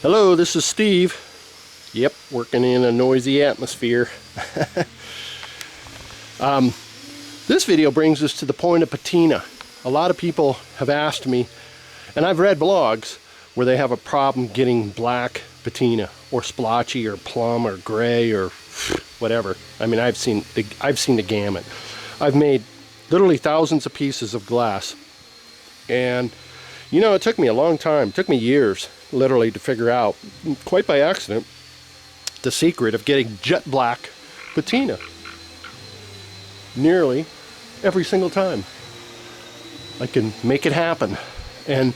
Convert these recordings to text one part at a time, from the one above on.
Hello, this is Steve. Yep, working in a noisy atmosphere. This video brings us to the point of patina. A lot of people have asked me, and I've read blogs where they have a problem getting black patina or splotchy or plum or gray or whatever. I mean, I've seen the gamut. I've made literally thousands of pieces of glass, and you know, it took me a long time. It took me years, literally, to figure out, quite by accident, the secret of getting jet black patina nearly every single time. I can make it happen. And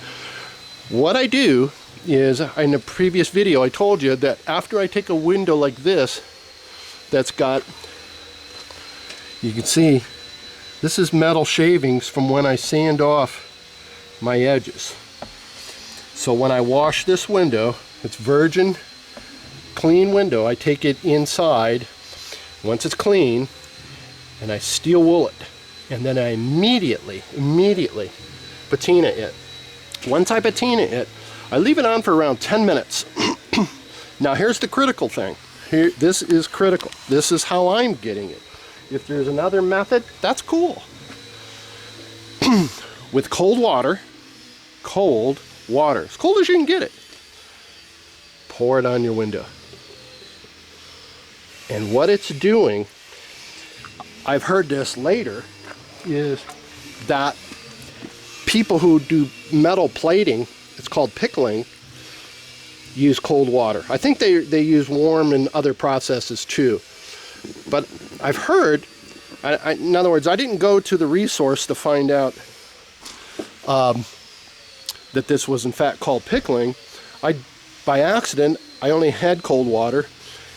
what I do is, in a previous video I told you that after I take a window like this that's got, you can see this is metal shavings from when I sand off my edges. So when I wash this window, it's virgin clean window, I take it inside once it's clean and I steel wool it, and then I immediately patina it. Once I patina it, I leave it on for around 10 minutes. Now here's the critical thing. This is critical. This is how I'm getting it. If there's another method, that's cool. With cold water, as cold as you can get it, pour it on your window. And what it's doing, I've heard this later, is that people who do metal plating, it's called pickling, use cold water. I think they use warm in other processes too. But I've heard, in other words, I didn't go to the resource to find out that this was in fact called pickling. By accident, I only had cold water,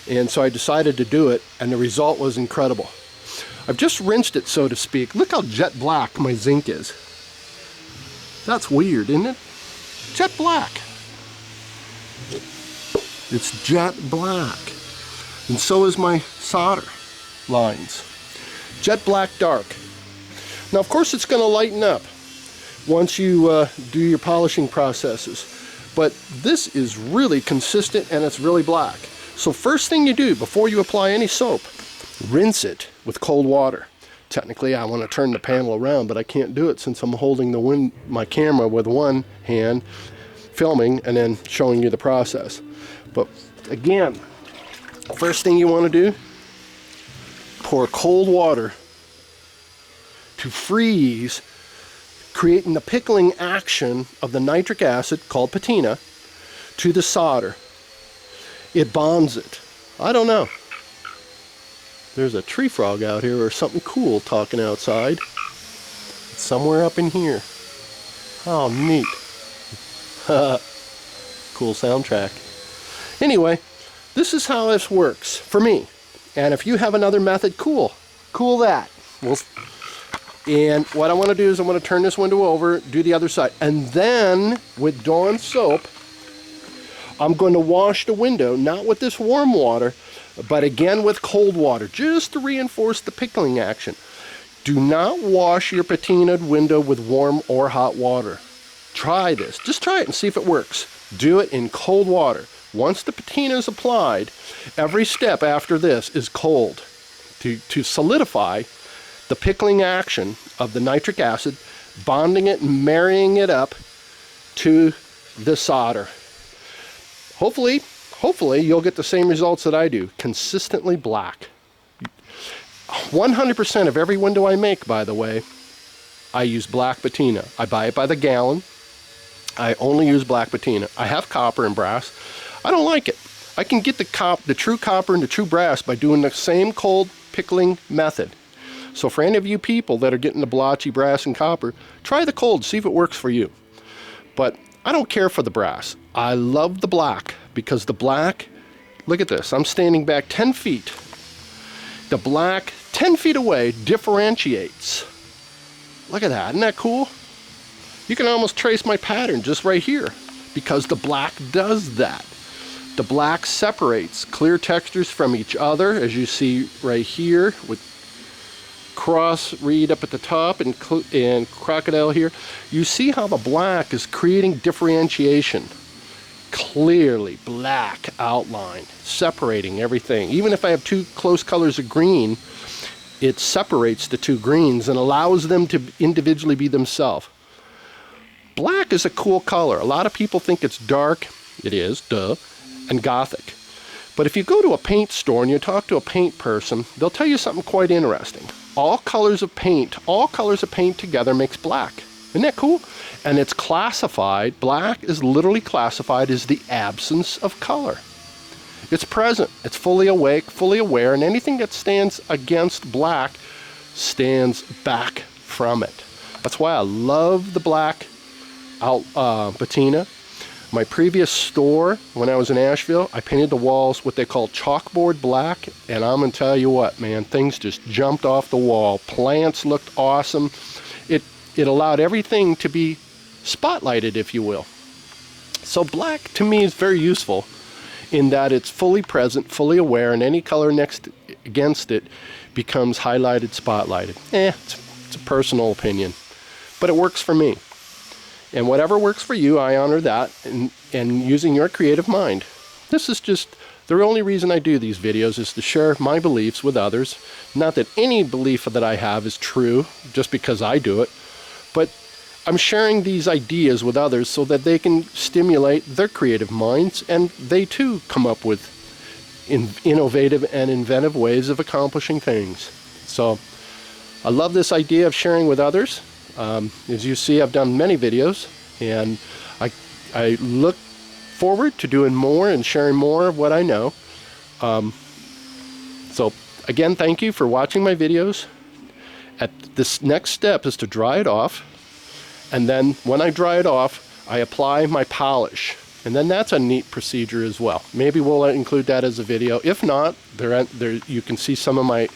and so I decided to do it, and the result was incredible. I've just rinsed it, so to speak. Look how jet black my zinc is. That's weird, isn't it? Jet black. It's jet black. And so is my solder lines. Jet black dark. Now, of course, it's going to lighten up once you do your polishing processes. But this is really consistent and it's really black. So first thing you do before you apply any soap, rinse it with cold water. Technically, I want to turn the panel around, but I can't do it since I'm holding my camera with one hand, filming and then showing you the process. But again, first thing you want to do, pour cold water to freeze, creating the pickling action of the nitric acid, called patina, to the solder. It bonds it. I don't know. There's a tree frog out here or something cool talking outside. It's somewhere up in here. Oh, neat. Cool soundtrack. Anyway, this is how this works for me. And if you have another method, cool that. And what I want to do is I want to turn this window over, do the other side, and then with Dawn soap, I'm going to wash the window, not with this warm water, but again with cold water, just to reinforce the pickling action. Do not wash your patinaed window with warm or hot water. Try this. Just try it and see if it works. Do it in cold water. Once the patina is applied, every step after this is cold to solidify the pickling action of the nitric acid, bonding it and marrying it up to the solder. Hopefully you'll get the same results that I do, consistently black. 100% of every window I make, by the way, I use black patina. I buy it by the gallon. I only use black patina. I have copper and brass. I don't like it. I can get the true copper and the true brass by doing the same cold pickling method. So for any of you people that are getting the blotchy brass and copper, try the cold, see if it works for you. But I don't care for the brass. I love the black, because the black, look at this, I'm standing back 10 feet. The black 10 feet away differentiates. Look at that, isn't that cool? You can almost trace my pattern just right here, because the black does that. The black separates clear textures from each other, as you see right here with cross reed up at the top and crocodile here. You see how the black is creating differentiation. clearly black outline, separating everything. Even if I have two close colors of green, it separates the two greens and allows them to individually be themselves. Black is a cool color. A lot of people think it's dark. It is, duh, and gothic. But if you go to a paint store and you talk to a paint person, they'll tell you something quite interesting. All colors of paint together makes black. Isn't that cool? And it's classified, black is literally classified as the absence of color. It's present, it's fully awake, fully aware, and anything that stands against black stands back from it. That's why I love the black patina. My previous store, when I was in Asheville, I painted the walls what they call chalkboard black, and I'm going to tell you what, man, things just jumped off the wall. Plants looked awesome. It allowed everything to be spotlighted, if you will. So black, to me, is very useful in that it's fully present, fully aware, and any color next against it becomes highlighted, spotlighted. It's a personal opinion, but it works for me. And whatever works for you, I honor that, and using your creative mind. This is just the only reason I do these videos, is to share my beliefs with others. Not that any belief that I have is true just because I do it, but I'm sharing these ideas with others so that they can stimulate their creative minds, and they too come up with innovative and inventive ways of accomplishing things. So I love this idea of sharing with others. As you see, I've done many videos, and I look forward to doing more and sharing more of what I know. So again, thank you for watching my videos. This next step is to dry it off, and then when I dry it off, I apply my polish, and then that's a neat procedure as well. Maybe we'll include that as a video. If not, you can see some of my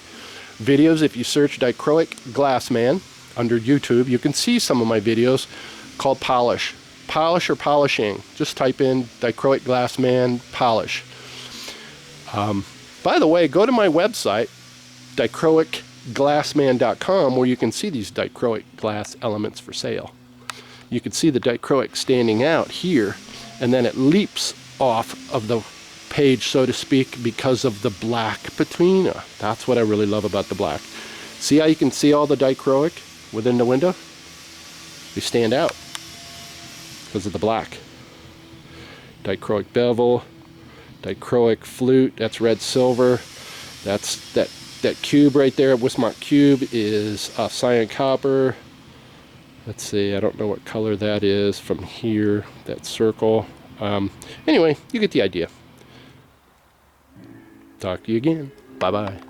videos. If you search Dichroic Glassman under YouTube, you can see some of my videos called polish or polishing. Just type in Dichroic Glassman polish. By the way, go to my website, dichroicglassman.com, where you can see these dichroic glass elements for sale. You can see the dichroic standing out here, and then it leaps off of the page, so to speak, because of the black patina. That's what I really love about the black. See how you can see all the dichroic within the window? They stand out because of the black. Dichroic bevel, dichroic flute, that's red silver. That's that cube right there, Wismart cube, is cyan copper. Let's see, I don't know what color that is from here, that circle. Anyway, you get the idea. Talk to you again. Bye-bye.